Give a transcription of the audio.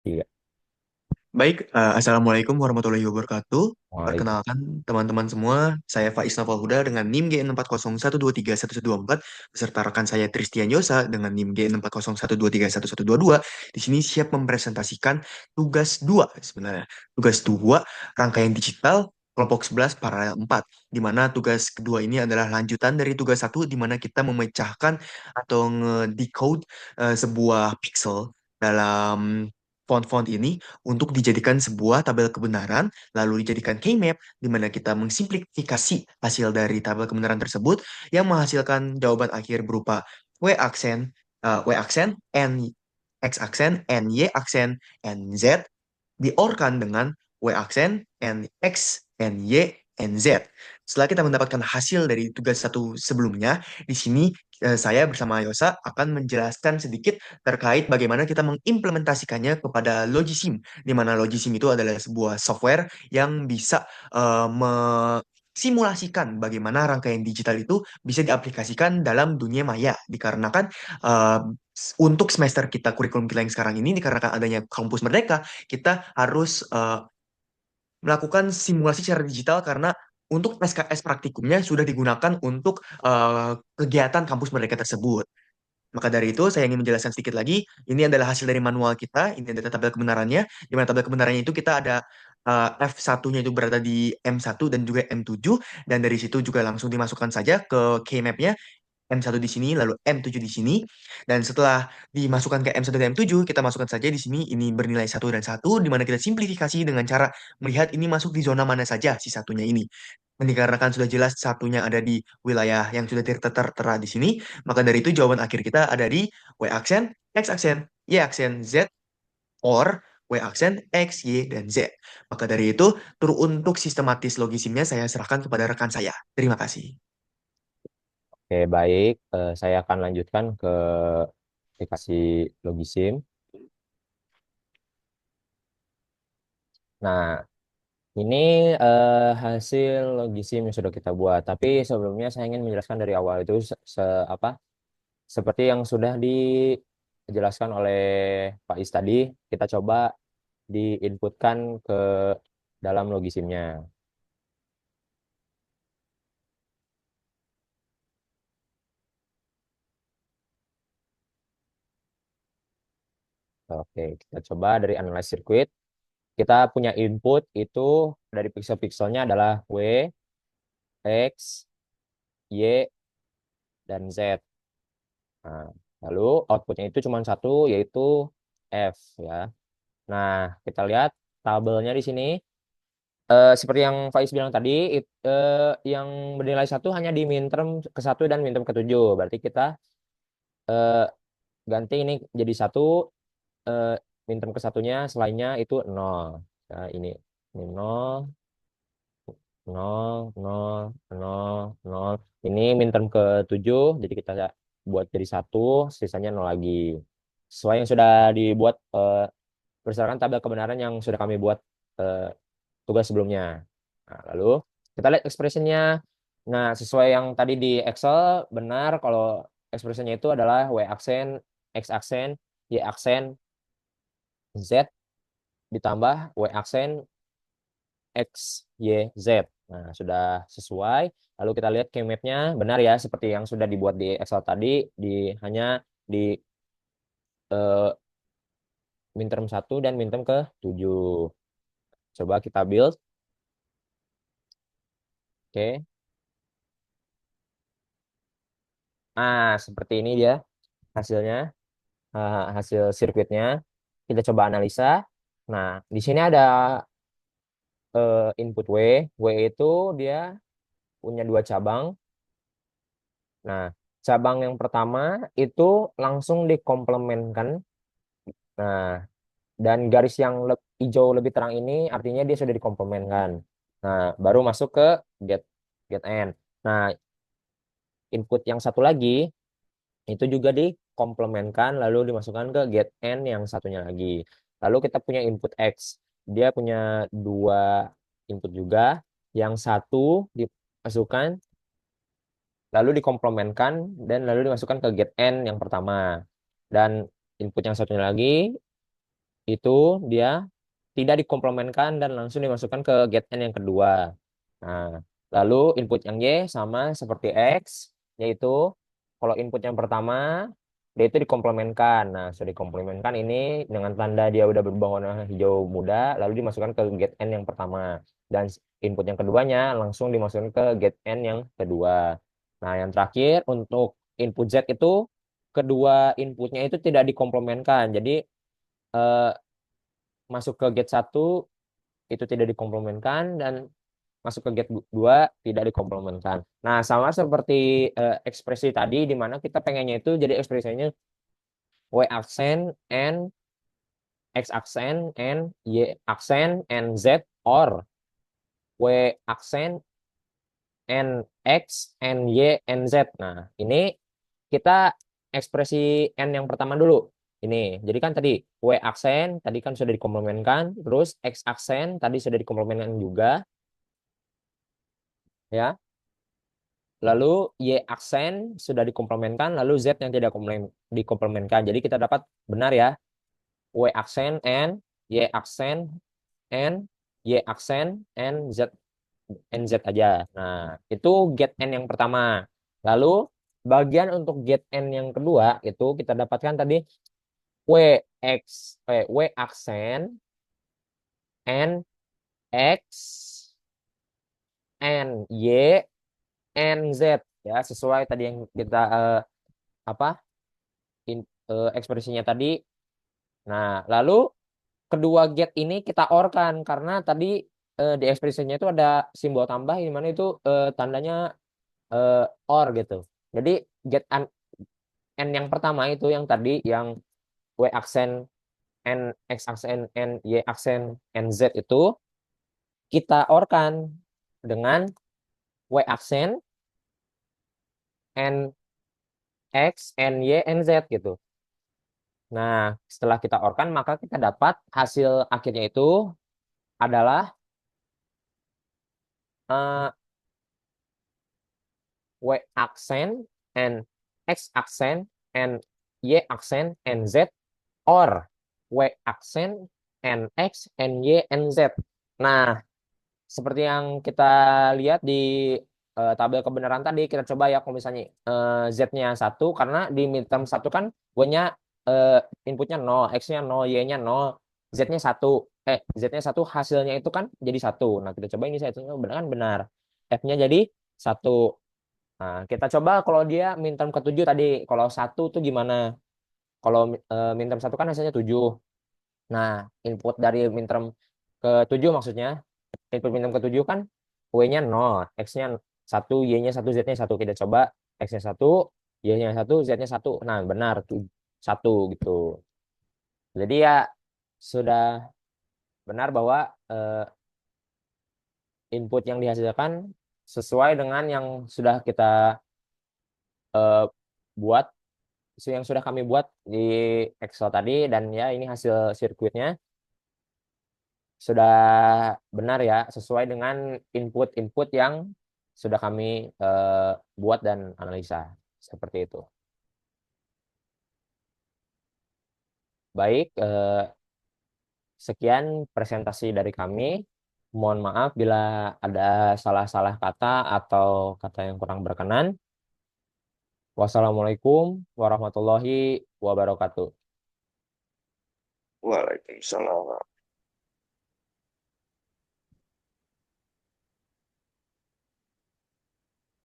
Iya. Baik, Assalamualaikum warahmatullahi wabarakatuh. Waalaikumsalam. Perkenalkan teman-teman semua, saya Faiz Naval Huda dengan NIM G601231124 beserta rekan saya Tristian Yosa dengan NIM G601231122. Di sini siap mempresentasikan tugas 2 sebenarnya. Tugas 2 rangkaian digital kelompok 11 paralel 4, di mana tugas kedua ini adalah lanjutan dari tugas satu di mana kita memecahkan atau nge-decode sebuah pixel dalam font-font ini untuk dijadikan sebuah tabel kebenaran, lalu dijadikan K-map, di mana kita mensimplifikasi hasil dari tabel kebenaran tersebut yang menghasilkan jawaban akhir berupa W aksen, N, X aksen, N, Y aksen, N, Z, diorkan dengan W aksen, N, X, N, Y, N, Z. Setelah kita mendapatkan hasil dari tugas satu sebelumnya, di sini saya bersama Yosa akan menjelaskan sedikit terkait bagaimana kita mengimplementasikannya kepada Logisim, di mana Logisim itu adalah sebuah software yang bisa simulasikan bagaimana rangkaian digital itu bisa diaplikasikan dalam dunia maya. Dikarenakan eh, untuk semester kita, kurikulum kita yang sekarang ini, dikarenakan adanya kampus Merdeka, kita harus melakukan simulasi secara digital karena untuk SKS praktikumnya sudah digunakan untuk kegiatan kampus Merdeka tersebut. Maka dari itu, saya ingin menjelaskan sedikit lagi. Ini adalah hasil dari manual kita. Ini adalah tabel kebenarannya. Di mana tabel kebenarannya itu kita ada F1-nya itu berada di M1 dan juga M7. Dan dari situ juga langsung dimasukkan saja ke K-map-nya. M1 di sini, lalu M7 di sini. Dan setelah dimasukkan ke M1 dan M7, kita masukkan saja di sini ini bernilai satu dan satu, di mana kita simplifikasi dengan cara melihat ini masuk di zona mana saja si satunya ini. Dan dikarenakan sudah jelas satunya ada di wilayah yang sudah tertera di sini, maka dari itu jawaban akhir kita ada di Y aksen, X aksen, Y aksen, Z, or Y aksen, X, Y, dan Z. Maka dari itu, untuk sistematis logisimnya saya serahkan kepada rekan saya. Terima kasih. Oke, baik. Saya akan lanjutkan ke aplikasi Logisim. Nah, ini hasil Logisim yang sudah kita buat. Tapi sebelumnya saya ingin menjelaskan dari awal itu apa seperti yang sudah dijelaskan oleh Pak Is tadi, kita coba diinputkan ke dalam Logisimnya. Oke, kita coba dari analyze circuit. Kita punya input itu dari pixel-pixelnya adalah W, X, Y, dan Z. Nah, lalu outputnya itu cuma satu, yaitu F ya. Nah, kita lihat tabelnya di sini. Seperti yang Faiz bilang tadi, yang bernilai satu hanya di minterm ke satu dan minterm ke tujuh. Berarti kita eh, ganti ini jadi satu, eh, minterm ke satunya selainnya itu nol. Nah, ini nol, nol, nol, nol, nol. Ini minterm ke tujuh, jadi kita buat jadi satu, sisanya nol lagi. Sesuai yang sudah dibuat berdasarkan tabel kebenaran yang sudah kami buat eh, tugas sebelumnya. Nah, lalu kita lihat expressionnya. Nah, sesuai yang tadi di Excel, benar kalau expressionnya itu adalah W aksen, X aksen, Y aksen, Z ditambah W aksen, X, Y, Z. Nah, sudah sesuai. Lalu kita lihat keymapnya benar ya, seperti yang sudah dibuat di Excel tadi, hanya di eh, minterm satu dan minterm ke 7. Coba kita build. Oke. Nah, seperti ini dia hasilnya, hasil sirkuitnya. Kita coba analisa. Nah, di sini ada input W. W itu dia punya dua cabang. Nah, cabang yang pertama itu langsung dikomplementkan. Nah, dan garis yang hijau lebih terang ini artinya dia sudah dikomplementkan. Nah, baru masuk ke get get end. Nah, input yang satu lagi itu juga dikomplementkan lalu dimasukkan ke get end yang satunya lagi. Lalu kita punya input X. Dia punya dua input juga. Yang satu dimasukkan lalu dikomplementkan dan lalu dimasukkan ke get end yang pertama. Dan input yang satunya lagi itu dia tidak dikomplementkan dan langsung dimasukkan ke get n yang kedua. Nah, lalu input yang Y sama seperti X, yaitu kalau input yang pertama, dia itu dikomplementkan. Nah, sudah dikomplementkan ini dengan tanda dia udah berubah warna hijau muda, lalu dimasukkan ke get N yang pertama. Dan input yang keduanya langsung dimasukkan ke get N yang kedua. Nah, yang terakhir untuk input Z itu, kedua inputnya itu tidak dikomplementkan. Jadi, eh, masuk ke get satu itu tidak dikomplementkan dan masuk ke get 2 tidak dikomplementkan. Nah, sama seperti ekspresi tadi di mana kita pengennya itu jadi ekspresinya W aksen and X aksen and Y aksen and Z or W aksen and X and Y and Z. Nah, ini kita ekspresi N yang pertama dulu. Ini, jadi kan tadi W aksen tadi kan sudah dikomplementkan, terus X aksen tadi sudah dikomplementkan juga, ya. Lalu Y aksen sudah dikomplementkan, lalu Z yang tidak dikomplementkan. Jadi kita dapat benar ya, W aksen and Y aksen and Y aksen and Z aja. Nah, itu get N yang pertama. Lalu bagian untuk get N yang kedua itu kita dapatkan tadi W W aksen and X and Y and Z, ya sesuai tadi yang kita apa ekspresinya tadi. Nah, lalu kedua get ini kita OR kan karena tadi di ekspresinya itu ada simbol tambah di mana itu tandanya eh, OR gitu. Jadi get n yang pertama itu yang tadi yang W aksen n X aksen n Y aksen n Z itu kita OR kan dengan W aksen n X n Y n Z gitu. Nah, setelah kita OR kan maka kita dapat hasil akhirnya itu adalah eh, W aksen and X aksen and Y aksen and Z or W aksen and X and Y and Z. Nah, seperti yang kita lihat di tabel kebenaran tadi, kita coba ya kalau misalnya Z-nya satu, karena di midterm satu kan W-nya eh, inputnya 0, X-nya 0, Y-nya 0, Z-nya satu. Z-nya satu hasilnya itu kan jadi satu. Nah, kita coba ini saya benar kan benar. F-nya jadi satu. Nah, kita coba kalau dia minterm ketujuh tadi, kalau satu tuh gimana? Kalau minterm satu kan hasilnya 7. Nah, input dari minterm ke-7 maksudnya, input minterm ke-7 kan W-nya 0, X-nya satu, Y-nya satu, Z-nya satu. Kita coba X-nya satu, Y-nya satu, Z-nya satu. Nah, benar, tuh, satu gitu. Jadi ya sudah benar bahwa eh, input yang dihasilkan sesuai dengan yang sudah kita eh, buat yang sudah kami buat di Excel tadi, dan ya ini hasil sirkuitnya sudah benar ya sesuai dengan input-input yang sudah kami buat dan analisa seperti itu. Baik, sekian presentasi dari kami. Mohon maaf bila ada salah-salah kata atau kata yang kurang berkenan. Wassalamualaikum warahmatullahi wabarakatuh. Waalaikumsalam.